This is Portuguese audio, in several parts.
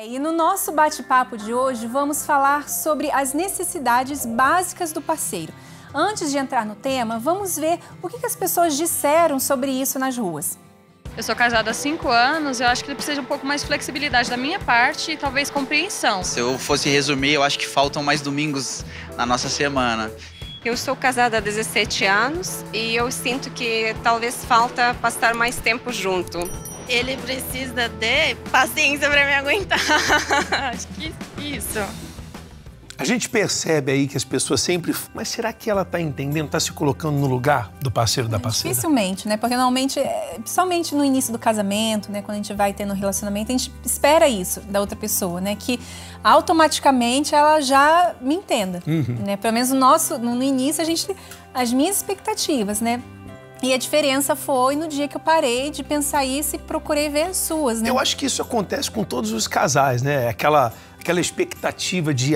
E no nosso bate-papo de hoje, vamos falar sobre as necessidades básicas do parceiro. Antes de entrar no tema, vamos ver o que as pessoas disseram sobre isso nas ruas. Eu sou casada há 5 anos, eu acho que precisa de um pouco mais de flexibilidade da minha parte e talvez compreensão. Se eu fosse resumir, eu acho que faltam mais domingos na nossa semana. Eu sou casada há 17 anos e eu sinto que talvez falta passar mais tempo junto. Ele precisa de paciência para me aguentar. Acho que isso. A gente percebe aí que as pessoas sempre... Mas será que ela está entendendo, está se colocando no lugar do parceiro da parceira? Dificilmente, né? Porque normalmente, principalmente no início do casamento, né? Quando a gente vai tendo um relacionamento, a gente espera isso da outra pessoa, né? Que automaticamente ela já me entenda, né? Pelo menos no início, as minhas expectativas, né? E a diferença foi no dia que eu parei de pensar isso e procurei ver as suas, né? Eu acho que isso acontece com todos os casais, né? Aquela expectativa de,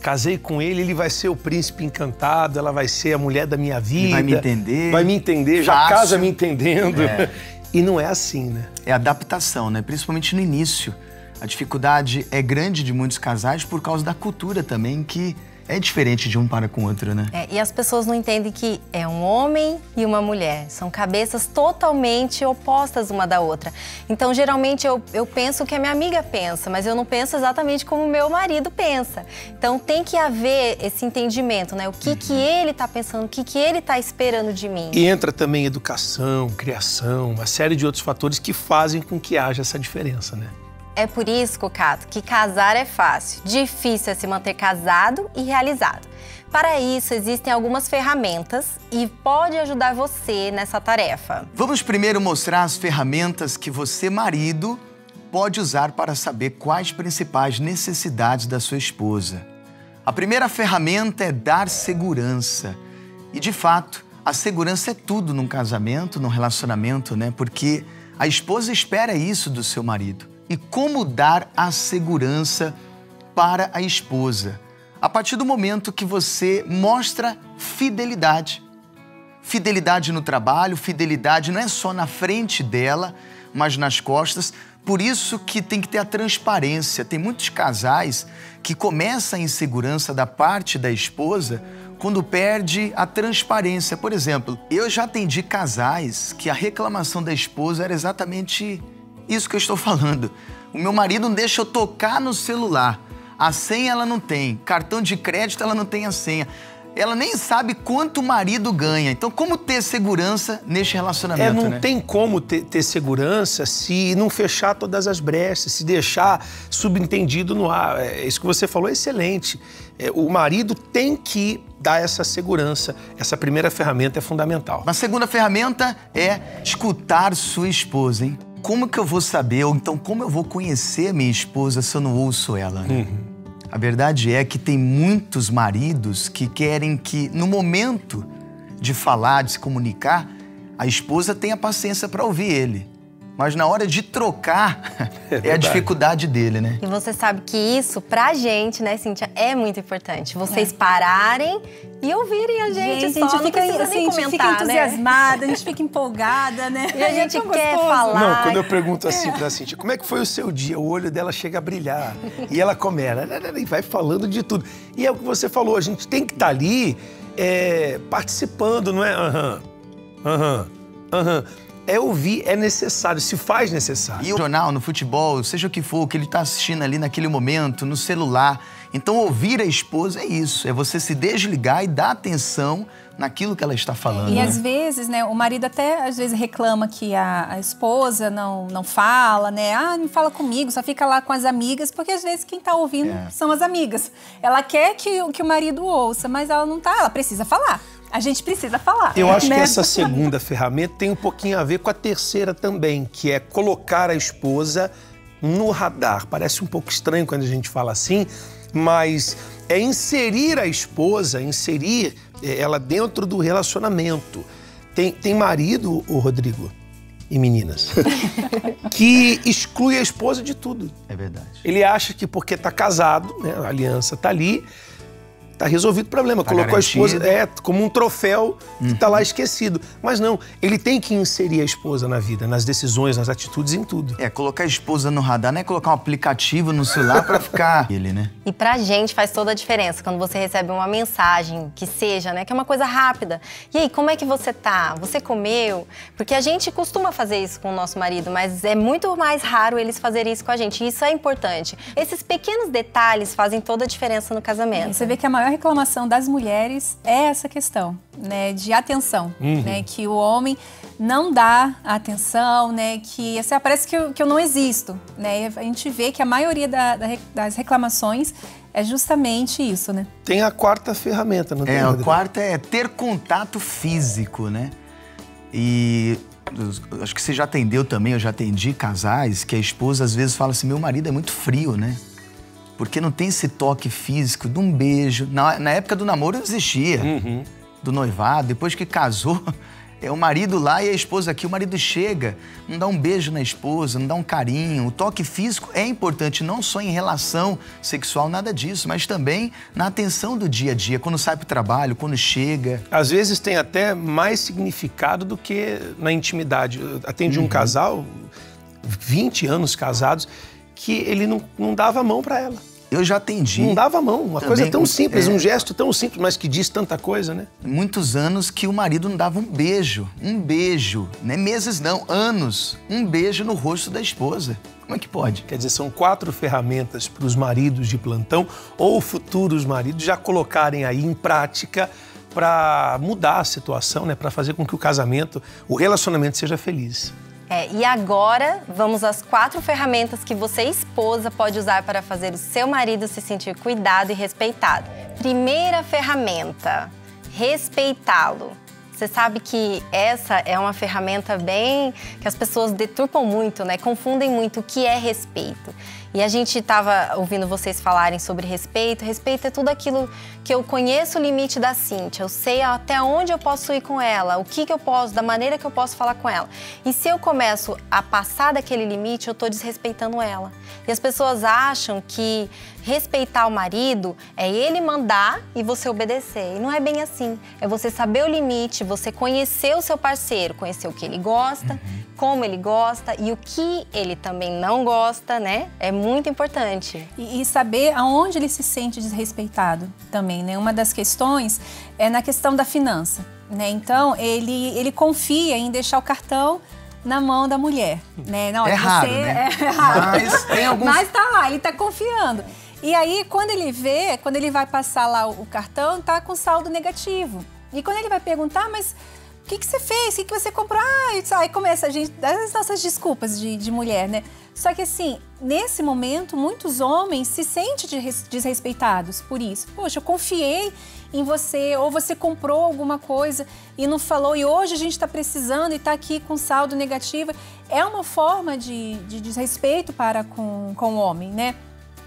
casei com ele, ele vai ser o príncipe encantado, ela vai ser a mulher da minha vida. Ele vai me entender. Vai me entender, já casa me entendendo. É. E não é assim, né? É adaptação, né? Principalmente no início. A dificuldade é grande de muitos casais por causa da cultura também, que é diferente de um para com o outro, né? E as pessoas não entendem que é um homem e uma mulher. São cabeças totalmente opostas uma da outra. Então, geralmente, eu penso o que a minha amiga pensa, mas eu não penso exatamente como o meu marido pensa. Então, tem que haver esse entendimento, né? O que ele tá pensando, o que ele tá esperando de mim. E entra também educação, criação, uma série de outros fatores que fazem com que haja essa diferença, né? É por isso, Cocato, que casar é fácil. Difícil é se manter casado e realizado. Para isso, existem algumas ferramentas e pode ajudar você nessa tarefa. Vamos primeiro mostrar as ferramentas que você, marido, pode usar para saber quais principais necessidades da sua esposa. A primeira ferramenta é dar segurança. E, de fato, a segurança é tudo num casamento, num relacionamento, né? Porque a esposa espera isso do seu marido. E como dar a segurança para a esposa? A partir do momento que você mostra fidelidade. Fidelidade no trabalho, fidelidade não é só na frente dela, mas nas costas. Por isso que tem que ter a transparência. Tem muitos casais que começam a insegurança da parte da esposa quando perde a transparência. Por exemplo, eu já atendi casais que a reclamação da esposa era exatamente isso que eu estou falando. O meu marido não deixa eu tocar no celular. A senha ela não tem. Cartão de crédito ela não tem a senha. Ela nem sabe quanto o marido ganha. Então, como ter segurança neste relacionamento, não tem como ter segurança se não fechar todas as brechas, se deixar subentendido no ar. Isso que você falou é excelente. O marido tem que dar essa segurança. Essa primeira ferramenta é fundamental. A segunda ferramenta é escutar sua esposa, hein? Como que eu vou saber, ou então como eu vou conhecer a minha esposa se eu não ouço ela, né? A verdade é que tem muitos maridos que querem que, no momento de falar, de se comunicar, a esposa tenha paciência para ouvir ele. Mas na hora de trocar, é a dificuldade dele, né? E você sabe que isso, pra gente, né, Cíntia, é muito importante. Vocês pararem e ouvirem a gente só, não precisa nem comentar, a gente fica entusiasmada, a gente fica empolgada, né? E a gente quer falar. Não, quando eu pergunto assim pra Cíntia, como é que foi o seu dia? O olho dela chega a brilhar. E ela começa, e vai falando de tudo. E é o que você falou, a gente tem que estar ali participando, não é? É ouvir, é necessário, se faz necessário. E o jornal, no futebol, seja o que for, o que ele está assistindo ali naquele momento, no celular. Então, ouvir a esposa é isso, é você se desligar e dar atenção naquilo que ela está falando. E às vezes, né, o marido até às vezes reclama que a esposa não fala, né? Não fala comigo, só fica lá com as amigas, porque às vezes quem está ouvindo são as amigas. Ela quer que o marido ouça, mas ela não tá, ela precisa falar. A gente precisa falar. Eu acho que essa segunda ferramenta tem um pouquinho a ver com a terceira também, que é colocar a esposa no radar. Parece um pouco estranho quando a gente fala assim, mas é inserir a esposa, inserir ela dentro do relacionamento. Tem marido, ô Rodrigo e meninas, que exclui a esposa de tudo. É verdade. Ele acha que porque tá casado, né, a aliança tá ali, Tá resolvido o problema. Tá colocou garantido. A esposa como um troféu que tá lá esquecido. Mas não, ele tem que inserir a esposa na vida, nas decisões, nas atitudes, em tudo. Colocar a esposa no radar não é colocar um aplicativo no celular pra ficar ele, né? E pra gente faz toda a diferença quando você recebe uma mensagem, que seja, né? Que é uma coisa rápida. E aí, como é que você tá? Você comeu? Porque a gente costuma fazer isso com o nosso marido, mas é muito mais raro eles fazerem isso com a gente. E isso é importante. Esses pequenos detalhes fazem toda a diferença no casamento. Você vê que a maior reclamação das mulheres é essa questão, né, de atenção, né, que o homem não dá atenção, né, que assim, parece que eu não existo, né, a gente vê que a maioria das reclamações é justamente isso, né. Tem a quarta ferramenta, não tem? A quarta é ter contato físico, né? E acho que você já atendeu também, eu já atendi casais que a esposa às vezes fala assim, meu marido é muito frio, né? Porque não tem esse toque físico de um beijo. Na época do namoro existia, do noivado. Depois que casou, é o marido lá e a esposa aqui. O marido chega, não dá um beijo na esposa, não dá um carinho. O toque físico é importante, não só em relação sexual, nada disso, mas também na atenção do dia a dia, quando sai pro trabalho, quando chega. Às vezes tem até mais significado do que na intimidade. Eu atendi um casal, 20 anos casados, que ele não dava a mão para ela. Eu já atendi. Não dava a mão, uma também, coisa tão simples, um gesto tão simples, mas que diz tanta coisa, né? Muitos anos que o marido não dava um beijo, não é meses não, anos, um beijo no rosto da esposa. Como é que pode? Quer dizer, são 4 ferramentas para os maridos de plantão ou futuros maridos já colocarem aí em prática para mudar a situação, né? Para fazer com que o relacionamento seja feliz. E agora, vamos às 4 ferramentas que você, esposa, pode usar para fazer o seu marido se sentir cuidado e respeitado. Primeira ferramenta, respeitá-lo. Você sabe que essa é uma ferramenta bem que as pessoas deturpam muito, né? Confundem muito o que é respeito. E a gente estava ouvindo vocês falarem sobre respeito. Respeito é tudo aquilo que eu conheço o limite da Cíntia. Eu sei até onde eu posso ir com ela, o que eu posso, da maneira que eu posso falar com ela. E se eu começo a passar daquele limite, eu estou desrespeitando ela. E as pessoas acham que respeitar o marido é ele mandar e você obedecer. E não é bem assim. É você saber o limite, você conhecer o seu parceiro, conhecer o que ele gosta, como ele gosta e o que ele também não gosta, né? É muito importante. E saber aonde ele se sente desrespeitado também, né? Uma das questões é na questão da finança, né? Então, ele confia em deixar o cartão na mão da mulher, né? Não, raro, né? É raro. Mas tem alguns... Mas tá lá, ele tá confiando. E aí, quando ele vai passar lá o cartão, tá com saldo negativo. E quando ele vai perguntar, mas o que você fez? O que você comprou? Aí começa a gente, as nossas desculpas de mulher, né? Só que assim, nesse momento, muitos homens se sentem desrespeitados por isso. Poxa, eu confiei em você, ou você comprou alguma coisa e não falou, e hoje a gente está precisando e está aqui com saldo negativo. É uma forma de desrespeito para com o homem, né?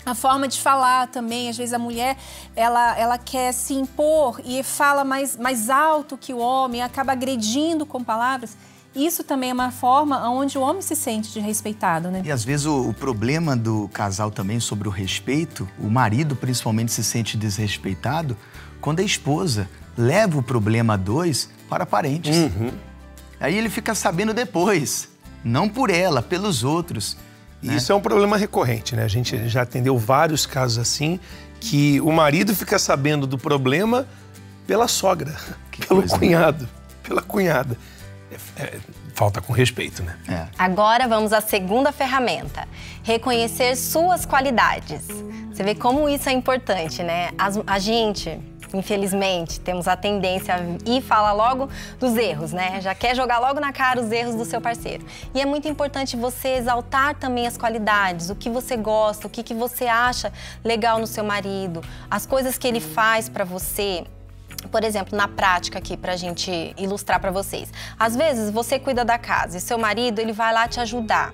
A forma de falar também, às vezes a mulher, ela quer se impor e fala mais alto que o homem, acaba agredindo com palavras. Isso também é uma forma onde o homem se sente desrespeitado, né? E às vezes o problema do casal também sobre o respeito, o marido principalmente se sente desrespeitado quando a esposa leva o problema a 2 para parentes. Aí ele fica sabendo depois, não por ela, pelos outros. Isso é um problema recorrente, né? A gente já atendeu vários casos assim, que o marido fica sabendo do problema pela sogra, pelo cunhado, pela cunhada. Falta com respeito, né? Agora vamos à segunda ferramenta, reconhecer suas qualidades. Você vê como isso é importante, né? A gente, infelizmente, temos a tendência a ir falar logo dos erros, né? Já quer jogar logo na cara os erros do seu parceiro. E é muito importante você exaltar também as qualidades, o que você gosta, o que você acha legal no seu marido, as coisas que ele faz pra você. Por exemplo, na prática aqui, pra gente ilustrar pra vocês. Às vezes, você cuida da casa e seu marido, ele vai lá te ajudar.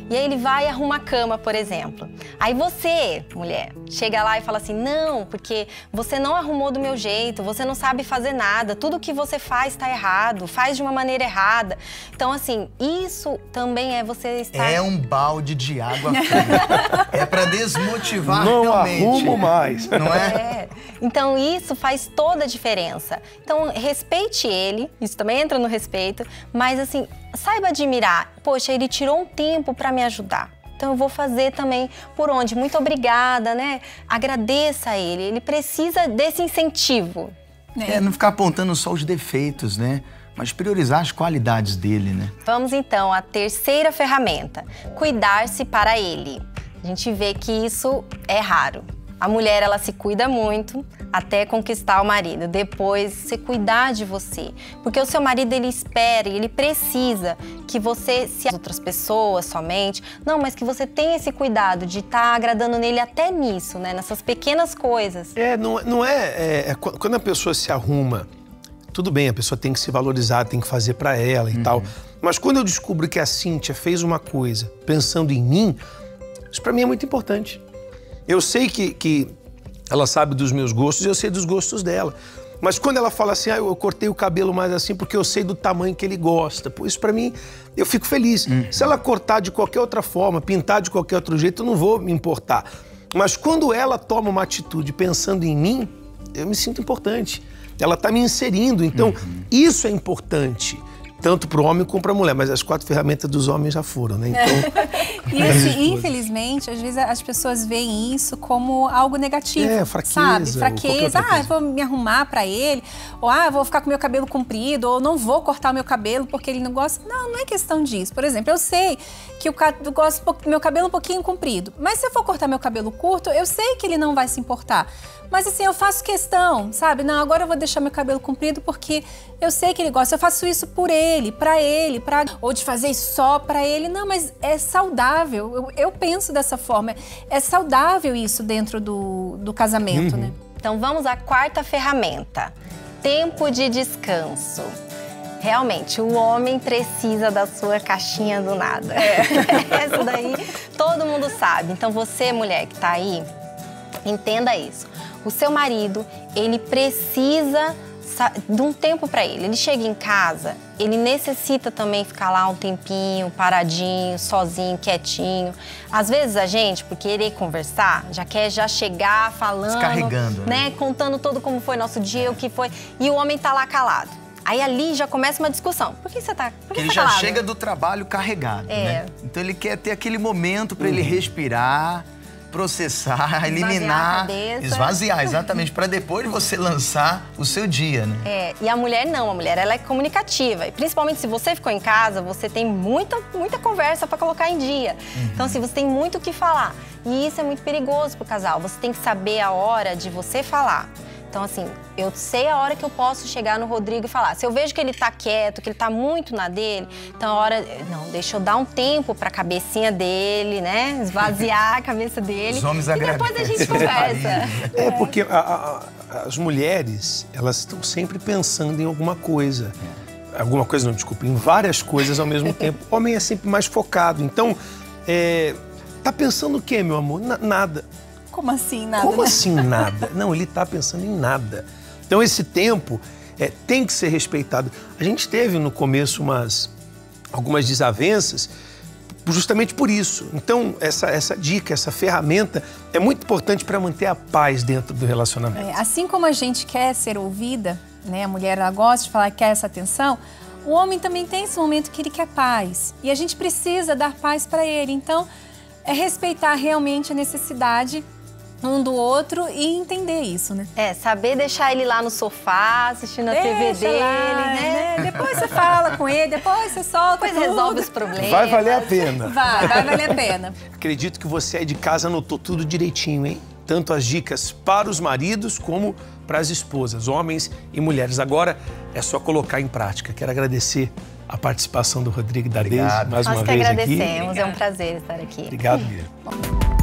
E aí ele vai e arruma a cama, por exemplo. Aí você, mulher, chega lá e fala assim, não, porque você não arrumou do meu jeito, você não sabe fazer nada, tudo que você faz tá errado, faz de uma maneira errada. Então, assim, isso também é você estar... É um balde de água fria. É pra desmotivar não realmente. Não arrumo mais. Não é? Então isso faz toda a diferença. Então respeite ele, isso também entra no respeito, mas assim, saiba admirar. Poxa, ele tirou um tempo para me ajudar. Então eu vou fazer também por onde. Muito obrigada, né? Agradeça a ele, ele precisa desse incentivo. Não ficar apontando só os defeitos, né? Mas priorizar as qualidades dele, né? Vamos então à terceira ferramenta, cuidar-se para ele. A gente vê que isso é raro. A mulher, ela se cuida muito até conquistar o marido. Depois, você cuidar de você. Porque o seu marido, ele espera, ele precisa que você se... outras pessoas somente. Não, mas que você tenha esse cuidado de estar agradando nele até nisso, né? Nessas pequenas coisas. Quando a pessoa se arruma, tudo bem, a pessoa tem que se valorizar, tem que fazer pra ela e tal. Mas quando eu descubro que a Cíntia fez uma coisa pensando em mim, isso pra mim é muito importante. Eu sei que ela sabe dos meus gostos e eu sei dos gostos dela. Mas quando ela fala assim, eu cortei o cabelo mais assim porque eu sei do tamanho que ele gosta. Pô, isso pra mim, eu fico feliz. Se ela cortar de qualquer outra forma, pintar de qualquer outro jeito, eu não vou me importar. Mas quando ela toma uma atitude pensando em mim, eu me sinto importante. Ela tá me inserindo, então isso é importante. Tanto para o homem como para a mulher, mas as 4 ferramentas dos homens já foram, né? Então, e assim, infelizmente, às vezes as pessoas veem isso como algo negativo, fraqueza, sabe? Fraqueza, eu vou me arrumar para ele, ou eu vou ficar com meu cabelo comprido, ou não vou cortar o meu cabelo porque ele não gosta. Não, não é questão disso. Por exemplo, eu sei que eu gosto do meu cabelo um pouquinho comprido, mas se eu for cortar meu cabelo curto, eu sei que ele não vai se importar. Mas assim, eu faço questão, sabe? Não, agora eu vou deixar meu cabelo comprido porque eu sei que ele gosta. Eu faço isso por ele, ou de fazer só pra ele. Não, mas é saudável. Eu penso dessa forma. É saudável isso dentro do casamento, né? Então vamos à 4ª ferramenta. Tempo de descanso. Realmente, o homem precisa da sua caixinha do nada. Essa daí todo mundo sabe. Então você, mulher que tá aí, entenda isso. O seu marido, ele precisa de um tempo para ele. Ele chega em casa, ele necessita também ficar lá um tempinho, paradinho, sozinho, quietinho. Às vezes a gente, por querer conversar, já quer chegar falando, descarregando, né? Contando todo como foi nosso dia, o que foi. E o homem tá lá calado. Aí ali já começa uma discussão. Por que você tá calado? Porque ele já chega do trabalho carregado, né? Então ele quer ter aquele momento para ele respirar, processar, eliminar, esvaziar, exatamente, para depois você lançar o seu dia, né? E a mulher não, a mulher ela é comunicativa. E principalmente se você ficou em casa, você tem muita conversa para colocar em dia. Então, assim, você tem muito o que falar. E isso é muito perigoso pro casal. Você tem que saber a hora de você falar. Então, assim, eu sei a hora que eu posso chegar no Rodrigo e falar. Se eu vejo que ele tá quieto, que ele tá muito na dele, então a hora... Não, deixa eu dar um tempo pra cabecinha dele, né? Esvaziar a cabeça dele. Os homens e depois a gente conversa. Porque as mulheres, elas estão sempre pensando em alguma coisa. Em várias coisas ao mesmo tempo. O homem é sempre mais focado. Então, tá pensando o quê, meu amor? Nada. Como assim nada? Como assim nada? Não, ele tá pensando em nada. Então esse tempo tem que ser respeitado. A gente teve no começo algumas desavenças justamente por isso. Então essa dica, essa ferramenta é muito importante para manter a paz dentro do relacionamento. Assim como a gente quer ser ouvida, né? A mulher ela gosta de falar que quer essa atenção, o homem também tem esse momento que ele quer paz. E a gente precisa dar paz para ele. Então é respeitar realmente a necessidade um do outro e entender isso, né? Saber deixar ele lá no sofá, assistindo a TV dele, né? Depois você fala com ele, depois você solta, depois resolve os problemas. Vai valer a pena. Vai valer a pena. Acredito que você aí de casa anotou tudo direitinho, hein? Tanto as dicas para os maridos como para as esposas, homens e mulheres. Agora é só colocar em prática. Quero agradecer a participação do Rodrigo e da Deise mais uma vez aqui. Nós que agradecemos, é um prazer estar aqui. Obrigado, Guilherme.